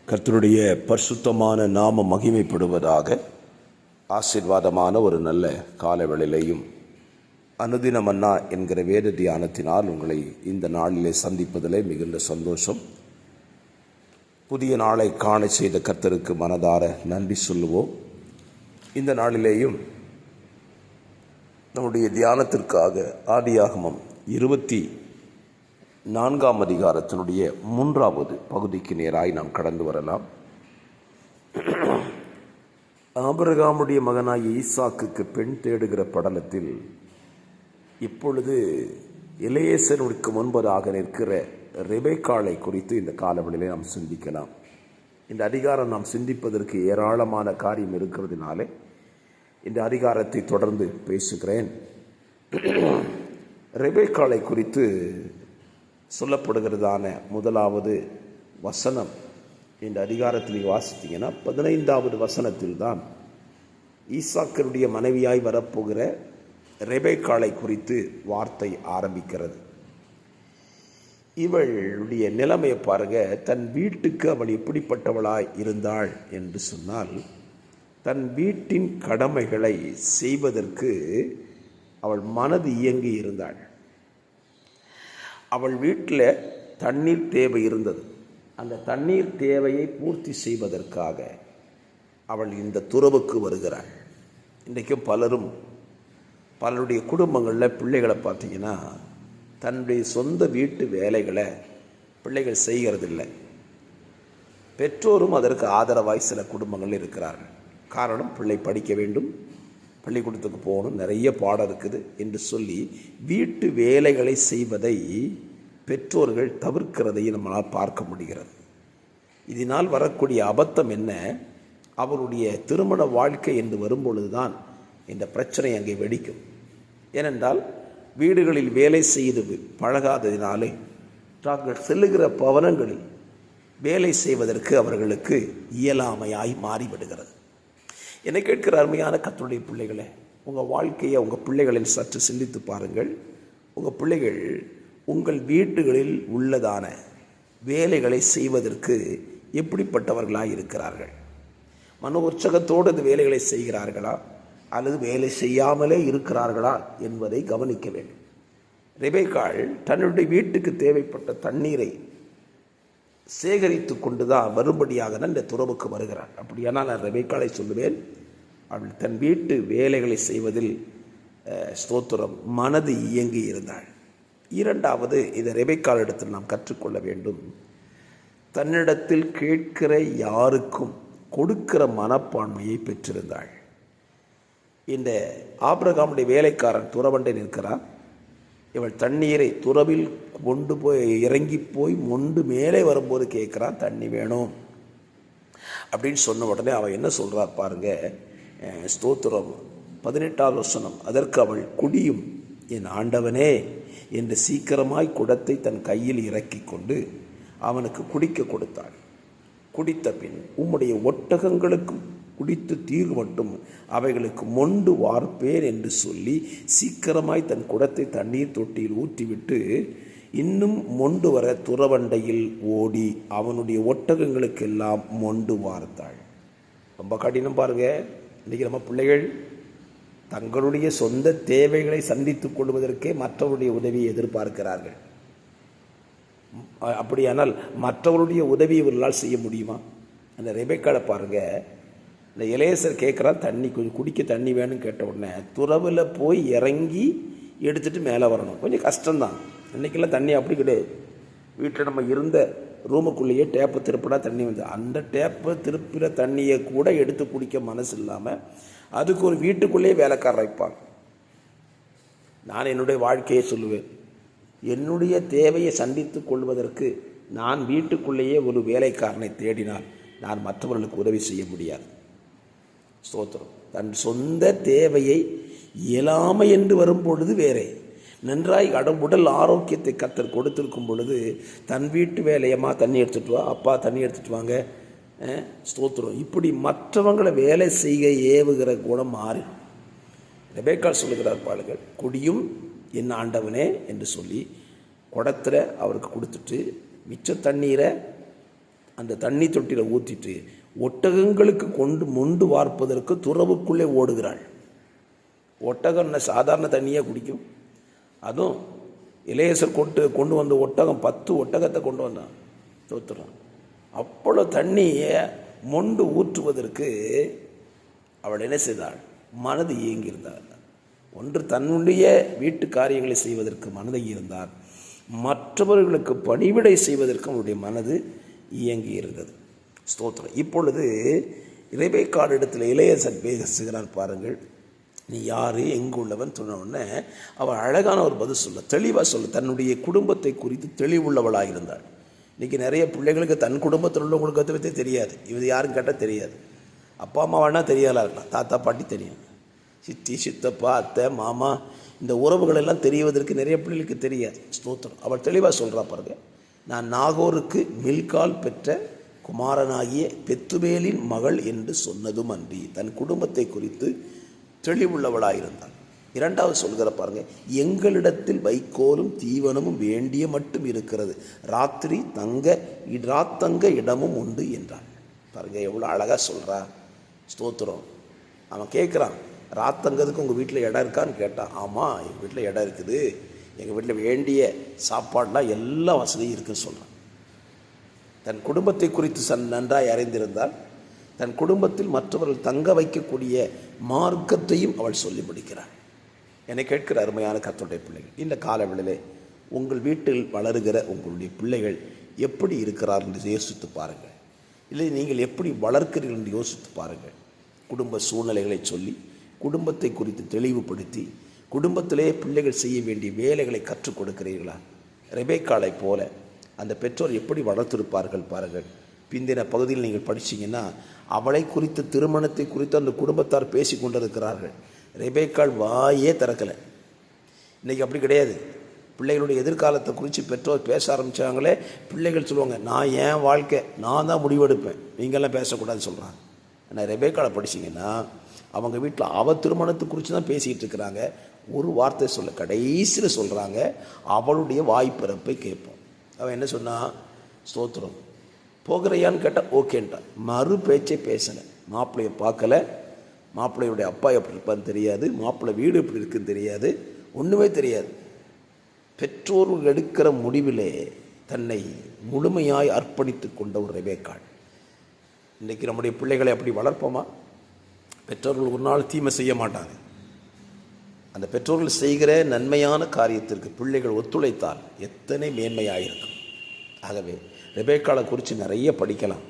கர்த்தருடைய பரிசுத்தமான நாம மகிமைப்படுவதாக. ஆசீர்வாதமான ஒரு நல்ல காலவேளையிலையும் அனுதின மன்னா என்கிற வேத தியானத்தினால் உங்களை இந்த நாளிலே சந்திப்பதிலே மிகுந்த சந்தோஷம். புதிய நாளை காண செய்த கர்த்தருக்கு மனதார நன்றி சொல்லுவோம். இந்த நாளிலேயும் நம்முடைய தியானத்திற்காக ஆதியாகமம் 24ஆம் அதிகாரத்தினுடைய 3வது பகுதிக்கு நேராய் நாம் கடந்து வரலாம். ஆபிரகாமுடைய மகனாகிய ஈசாக்குக்கு பெண் தேடுகிற படலத்தில் இப்பொழுது எலியேசருக்கு முன்பதாக நிற்கிற ரெபெக்காளை குறித்து இந்த காலவெளியிலே நாம் சிந்திக்கலாம். இந்த அதிகாரம் நாம் சிந்திப்பதற்கு ஏராளமான காரியம் இருக்கிறதுனாலே இந்த அதிகாரத்தை தொடர்ந்து பேசுகிறேன். ரெபெக்காளை குறித்து சொல்லப்படுகிறதான முதலாவது வசனம் இந்த அதிகாரத்தில் வாசித்தீங்கன்னா 15வது வசனத்தில் தான் ஈசாக்கருடைய மனைவியாய் வரப்போகிற ரெபெக்காளை குறித்து வார்த்தை ஆரம்பிக்கிறது. இவளுடைய நிலைமையை பாருங்க. தன் வீட்டுக்கு அவள் எப்படிப்பட்டவளாய் இருந்தாள் என்று சொன்னால், தன் வீட்டின் கடமைகளை செய்வதற்கு அவள் மனது இயங்கி இருந்தாள். அவள் வீட்டில் தண்ணீர் தேவை இருந்தது. அந்த தண்ணீர் தேவையை பூர்த்தி செய்வதற்காக அவள் இந்த துறவுக்கு வருகிறாள். இன்றைக்கும் பலருடைய குடும்பங்களில் பிள்ளைகளை பார்த்தீங்கன்னா தன்னுடைய சொந்த வீட்டு வேலைகளை பிள்ளைகள் செய்கிறதில்லை. பெற்றோரும் அதற்கு ஆதரவாய் சில குடும்பங்கள் இருக்கிறார்கள். காரணம், பிள்ளை படிக்க வேண்டும், பள்ளிக்கூடத்துக்கு போகணும், நிறைய பாடம் இருக்குது என்று சொல்லி வீட்டு வேலைகளை செய்வதை பெற்றோர்கள் தவிர்க்கிறதையும் நம்மளால் பார்க்க முடிகிறது. இதனால் வரக்கூடிய அபத்தம் என்ன? அவருடைய திருமண வாழ்க்கை என்று வரும்பொழுது தான் இந்த பிரச்சனை அங்கே வெடிக்கும். ஏனென்றால் வீடுகளில் வேலை செய்து பழகாததினாலே தாங்கள் செல்லுகிற பவனங்களில் வேலை செய்வதற்கு அவர்களுக்கு இயலாமையாய் மாறிவிடுகிறது. என்னை கேட்கிற அருமையான கர்த்தருடைய பிள்ளைகளே, உங்கள் வாழ்க்கையை உங்கள் பிள்ளைகளில் சற்று சிந்தித்து பாருங்கள். உங்கள் பிள்ளைகள் உங்கள் வீடுகளில் உள்ளதான வேலைகளை செய்வதற்கு எப்படிப்பட்டவர்களாக இருக்கிறார்கள்? மன உற்சாகத்தோடு இந்த வேலைகளை செய்கிறார்களா அல்லது வேலை செய்யாமலே இருக்கிறார்களா என்பதை கவனிக்க வேண்டும். ரெபெக்காள் தன்னுடைய வீட்டுக்கு தேவைப்பட்ட தண்ணீரை சேகரித்து கொண்டு தான் வரும்படியாக தான் இந்த துறவுக்கு வருகிறாள். அப்படியானால் நான் ரெபெக்காளை சொல்லுவேன், அவள் தன் வீட்டு வேலைகளை செய்வதில் ஸ்தோத்திரம் மனது இயங்கி இருந்தாள். இரண்டாவது, இதை ரெபெக்காள் இடத்தில் நாம் கற்றுக்கொள்ள வேண்டும். தன்னிடத்தில் கேட்கிற யாருக்கும் கொடுக்கிற மனப்பான்மையை பெற்றிருந்தாள். இந்த ஆபிரகாமுடைய வேலைக்காரன் துறவண்டை நிற்கிறான். இவள் தண்ணீரை துறவில் கொண்டு போய் இறங்கி போய் மொண்டு மேலே வரும்போது கேட்குறான், தண்ணி வேணும் அப்படின்னு சொன்ன உடனே அவள் என்ன சொல்கிறா பாருங்க. ஸ்தோத்திரம் 18வது வசனம். அதற்கு அவள், குடியும் என் ஆண்டவனே என்று சீக்கிரமாய் குடத்தை தன் கையில் இறக்கி கொண்டு அவனுக்கு குடிக்க கொடுத்தாள். குடித்த பின், உம்முடைய ஒட்டகங்களுக்கு குடித்து தீர்வு மட்டும் அவைகளுக்கு மொண்டு வார்ப்பேன் என்று சொல்லி சீக்கிரமாய் தன் குடத்தை தண்ணீர் தொட்டியில் ஊற்றிவிட்டு இன்னும் மொண்டு வர துறவண்டையில் ஓடி அவனுடைய ஒட்டகங்களுக்கெல்லாம் மொண்டு வார்த்தாள். ரொம்ப கடினம் பாருங்க. இன்றைக்கி நம்ம பிள்ளைகள் தங்களுடைய சொந்த தேவைகளை சந்தித்துக் கொள்வதற்கே மற்றவருடைய உதவியை எதிர்பார்க்கிறார்கள். அப்படியானால் மற்றவருடைய உதவி இவர்களால் செய்ய முடியுமா? அந்த ரெபெக்காளை பாருங்க. இந்த எலியேசர் கேட்குறான், தண்ணி கொஞ்சம் குடிக்க தண்ணி வேணும்னு கேட்ட உடனே துறவில் போய் இறங்கி எடுத்துகிட்டு மேலே வரணும். கொஞ்சம் கஷ்டம்தான். இன்றைக்கெல்லாம் தண்ணி அப்படி கிடையாது. வீட்டில் நம்ம இருந்த ரூமுக்குள்ளேயே டேப்பை திருப்பினா தண்ணி வந்து, அந்த டேப்பை திருப்பிற தண்ணியை கூட எடுத்து குடிக்க மனசு இல்லாமல் அதுக்கு ஒரு வீட்டுக்குள்ளேயே வேலைக்காரர் வைப்பாங்க. நான் என்னுடைய வாழ்க்கையை சொல்லுவேன். என்னுடைய தேவையை சந்தித்து கொள்வதற்கு நான் வீட்டுக்குள்ளேயே ஒரு வேலைக்காரனை தேடினால் நான் மற்றவர்களுக்கு உதவி செய்ய முடியாது. ஸ்தோத்திரம். தன் சொந்த தேவையை இயலாமை என்று வரும்பொழுது வேறே. நன்றாய் உடல் ஆரோக்கியத்தை கர்த்தர் கொடுத்திருக்கும் பொழுது தன் வீட்டு வேலையம்மா தண்ணி எடுத்துகிட்டு வா, அப்பா தண்ணி எடுத்துகிட்டு வாங்க, ஸ்தோத்திரம், இப்படி மற்றவங்களை வேலை செய்ய ஏவுகிற குணம் மாறி ரெபெக்காள் சொல்லுகிறார் பாருங்கள், குடியும் என் ஆண்டவனே என்று சொல்லி குடத்தில் அவருக்கு கொடுத்துட்டு மிச்ச தண்ணீரை அந்த தண்ணி தொட்டியில் ஊற்றிட்டு ஒட்டகங்களுக்கு மொண்டு வார்ப்பதற்கு துறவுக்குள்ளே ஓடுகிறாள். ஒட்டகம் சாதாரண தண்ணியாக குடிக்கும். அதுவும் இளையசர் கொண்டு வந்த ஒட்டகம் 10 ஒட்டகத்தை கொண்டு வந்தான். தோத்துறான். அவ்வளோ தண்ணியை மொண்டு ஊற்றுவதற்கு அவள் என்ன செய்தாள்? மனது இயங்கியிருந்தாள். ஒன்று தன்னுடைய வீட்டு காரியங்களை செய்வதற்கு மனதை இருந்தார், மற்றவர்களுக்கு பணிவிடை செய்வதற்கு அவனுடைய மனது இயங்கி இருந்தது. ஸ்தோத்திரம். இப்பொழுது ரெபெக்காள் இடத்துல இளையசர் பேசுகிறார் பாருங்கள். நீ யார், எங்கு உள்ளவன் சொன்ன உடனே அவள் அழகான ஒரு பதில் சொல்ல, தெளிவாக சொல்ல, தன்னுடைய குடும்பத்தை குறித்து தெளிவுள்ளவளாக இருந்தாள். இன்றைக்கி நிறைய பிள்ளைகளுக்கு தன் குடும்பத்தில் உள்ளவங்களுக்கு பற்றி தெரியாது. இது யாரும் கேட்டால் தெரியாது. அப்பா அம்மா வேணால் தெரியாதா இருக்கலாம், தாத்தா பாட்டி தெரியும், சித்தி சித்தப்பா அத்தை மாமா, இந்த உறவுகள் எல்லாம் தெரிவதற்கு நிறைய பிள்ளைகளுக்கு தெரியாது. ஸ்தோத்திரம். அவள் தெளிவாக சொல்கிறா பாருங்க. நான் நாகோருக்கு மில்கால் பெற்ற குமாரனாகிய பெத்துவேலின் மகள் என்று சொன்னதும் அன்றி தன் குடும்பத்தை குறித்து தெளிவுள்ளவளாயிருந்தாள். இரண்டாவது சொல்கிற பாருங்க, எங்களிடத்தில் வைக்கோலும் தீவனமும் வேண்டிய மட்டும் இருக்கிறது, ராத்தங்க இடமும் உண்டு என்றாள். பாருங்க எவ்வளோ அழகாக சொல்கிறா. ஸ்தோத்திரம். அவன் கேட்குறான், ராத்தங்கிறதுக்கு உங்கள் வீட்டில் இடம் இருக்கான்னு கேட்டான். ஆமாம், எங்கள் வீட்டில் இடம் இருக்குது, எங்கள் வீட்டில் வேண்டிய சாப்பாடெலாம் எல்லா வசதியும் இருக்குதுன்னு சொல்கிறான். தன் குடும்பத்தை குறித்து நன்றாய் அறிந்திருந்தால் தன் குடும்பத்தில் மற்றவர்கள் தங்க வைக்கக்கூடிய மார்க்கத்தையும் அவள் சொல்லி முடிக்கிறாள். என்னை கேட்கிற அருமையான கர்த்தருடைய பிள்ளைகள், இந்த காலவெளியிலே உங்கள் வீட்டில் வளருகிற உங்களுடைய பிள்ளைகள் எப்படி இருக்கிறார் என்று யோசித்து பாருங்கள். இல்லை நீங்கள் எப்படி வளர்க்கிறீர்கள் என்று யோசித்து பாருங்கள். குடும்ப சூழ்நிலைகளை சொல்லி குடும்பத்தை குறித்து தெளிவுபடுத்தி குடும்பத்திலே பிள்ளைகள் செய்ய வேண்டிய வேலைகளை கற்றுக் கொடுக்கிறீர்களா? ரெபெக்காளை போல அந்த பெற்றோர் எப்படி வளர்த்திருப்பார்கள் பாருங்கள். பிந்தின பகுதியில் நீங்கள் படிச்சிங்கன்னா அவளை குறித்து, திருமணத்தை குறித்து அந்த குடும்பத்தார் பேசி கொண்டிருக்கிறார்கள். ரெபெக்காள் வாயே திறக்கலை. இன்றைக்கி அப்படி கிடையாது. பிள்ளைகளுடைய எதிர்காலத்தை குறித்து பெற்றோர் பேச ஆரம்பித்தாங்களே, பிள்ளைகள் சொல்லுவாங்க, நான் என் வாழ்க்கை நான் தான் முடிவெடுப்பேன், நீங்கள்லாம் பேசக்கூடாதுன்னு சொல்கிறாங்க. ஆனால் ரெபெக்காளை படிச்சிங்கன்னா அவங்க வீட்டில் அவள் திருமணத்தை குறித்து தான் பேசிகிட்டு இருக்கிறாங்க. ஒரு வார்த்தை சொல்ல கடைசியில் சொல்கிறாங்க, அவளுடைய வாய்ப்பிறப்பை கேட்போம். அவன் என்ன சொன்னான்? ஸ்தோத்திரம். போகிறையான்னு கேட்டால் ஓகேன்ட்டான். மறு பேச்சை பேசலை. மாப்பிள்ளையை பார்க்கலை, மாப்பிள்ளையுடைய அப்பா எப்படி இருப்பான்னு தெரியாது, மாப்பிள்ளை வீடு எப்படி இருக்குன்னு தெரியாது, ஒன்றுமே தெரியாது. பெற்றோர்கள் எடுக்கிற முடிவிலே தன்னை முழுமையாய் அர்ப்பணித்து கொண்ட ஒரு ரெபெக்காள். இன்றைக்கி நம்முடைய பிள்ளைகளை அப்படி வளர்ப்போமா? பெற்றோர்கள் ஒரு நாள் தீமை செய்ய மாட்டாங்க. அந்த பெற்றோர்கள் செய்கிற நன்மையான காரியத்திற்கு பிள்ளைகள் ஒத்துழைத்தால் எத்தனை மேன்மையாயிருக்கும். ஆகவே ரெபெக்காளை குறித்து நிறைய படிக்கலாம்.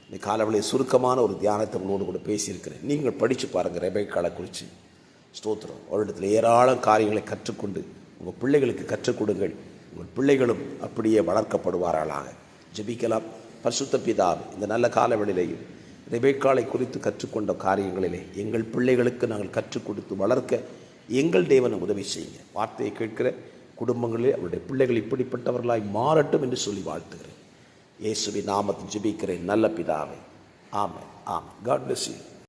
இந்த காலவெளி சுருக்கமான ஒரு தியானத்தை உங்களோடு கூட பேசியிருக்கிறேன். நீங்கள் படித்து பாருங்கள் ரெபெக்காளை குறித்து. ஸ்தோத்திரம். அவரிடத்தில் ஏராளம் காரியங்களை கற்றுக்கொண்டு உங்கள் பிள்ளைகளுக்கு கற்றுக் கொடுங்கள். உங்கள் பிள்ளைகளும் அப்படியே வளர்க்கப்படுவார்களாக. ஜெபிக்கலாம். பரிசுத்த பிதாவே, இந்த நல்ல காலவெளியிலேயும் ரெபெக்காளை குறித்து கற்றுக்கொண்ட காரியங்களிலே எங்கள் பிள்ளைகளுக்கு நாங்கள் கற்றுக் கொடுத்து வளர்க்க எங்கள் தேவனை உதவி செய்யுங்க. வார்த்தையை கேட்கிற குடும்பங்களில் அவருடைய பிள்ளைகள் இப்படிப்பட்டவர்களாய் மாறட்டும் என்று சொல்லி வாழ்த்துகிறேன். இயேசுவின் நாமத்தில் ஜெபிக்கிறேன் நல்ல பிதாவே. ஆமென். ஆமென். God bless you.